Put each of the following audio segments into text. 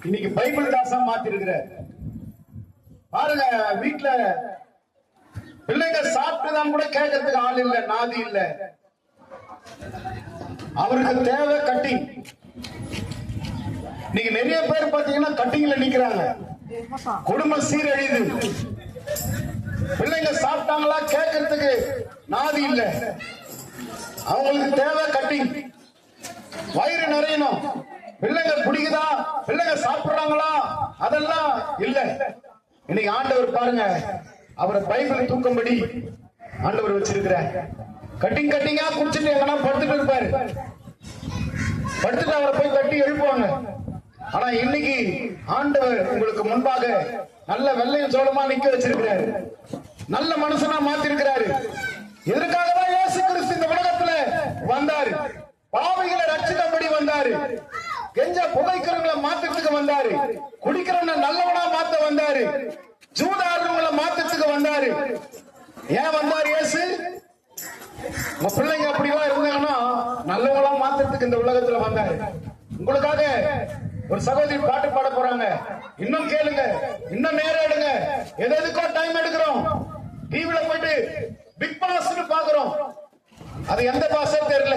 இன்னைக்கு பைபிள் தாசா மாத்தி இருக்கிற பாருங்க. வீட்டுல பிள்ளைங்க சாப்பிட்டுதான் கூட கேட்கறதுக்கு ஆள் இல்ல, நாதி இல்ல. அவருக்கு தேவை கட்டிங். நீங்க நிறைய பேர் பாத்தீங்கன்னா கட்டிங்ல நிக்கிறாங்க. குடும்பம் சீரழியுது. பிள்ளைங்க சாப்பிட்டாங்களா கேட்கறதுக்கு நாதி இல்ல. அவங்களுக்கு தேவை கட்டிங். வயிறு நிறையணும். பிள்ளைங்க பிடிக்குதா, பிள்ளைங்க சாப்பிடுறாங்களா, அதெல்லாம் இல்ல. இன்னைக்கு ஆண்டவர் பாருங்க, அவரை பைபிள் தூக்கும்படி ஆண்டவர் வச்சிருக்கிற. கட்டிங் கட்டிங்கா குடிச்சிட்டு எங்கன்னா படுத்துட்டு இருப்பாரு. படுத்துட்டு அவரை போய் கட்டி எழுப்புவாங்க. ஆனா இன்னைக்கு ஆண்டவர் உங்களுக்கு முன்பாக நல்ல வெள்ளையும் சோளமா நிக்க வச்சிருக்கிறாரு. நல்ல மனுஷனா மாத்திருக்கிறாரு. இதற்காகதான் இயேசு கிறிஸ்து இந்த உலகத்துல வந்தாரு. பாவிகளை ரட்சிக்கும்படி வந்தாரு. கெஞ்ச புகைக்கிறவங்களை மாத்தத்துக்கு வந்தாரு. குடிக்கிறவங்க நல்லவனா மாத்த வந்தாரு. ஜூதாடுறவங்களை மாத்தத்துக்கு வந்தாரு. ஏன் வந்தாரு இயேசு? உங்க பிள்ளைங்க அப்படிலாம் இருந்தாங்கன்னா நல்லவங்களா மாத்தத்துக்கு இந்த உலகத்துல வந்தாரு. உங்களுக்காக ஒரு சகோதரி பாட்டு பாட போறாங்க. இன்னும் கேளுங்க, இன்னும் நேரம் எடுங்க. எதுக்கோ டைம் எடுக்கிறோம். டிவில போயிட்டு பிக் பாஸ் பாக்குறோம். அது எந்த பாஸே தெரியல.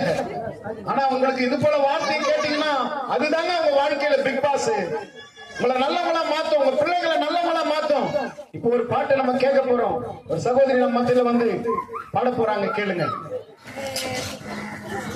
ஆனா உங்களுக்கு இது போல வார்த்தை கேட்டீங்கன்னா அதுதாங்க உங்க வாழ்க்கையில பிக் பாஸ். உங்களை நல்லவங்களா மாத்தும், உங்க பிள்ளைங்களை நல்லவங்களா மாத்தும். இப்போ ஒரு பாட்டு நம்ம கேட்க போறோம். ஒரு சகோதரி நம்ம மத்தியில வந்து பாட போறாங்க, கேளுங்க.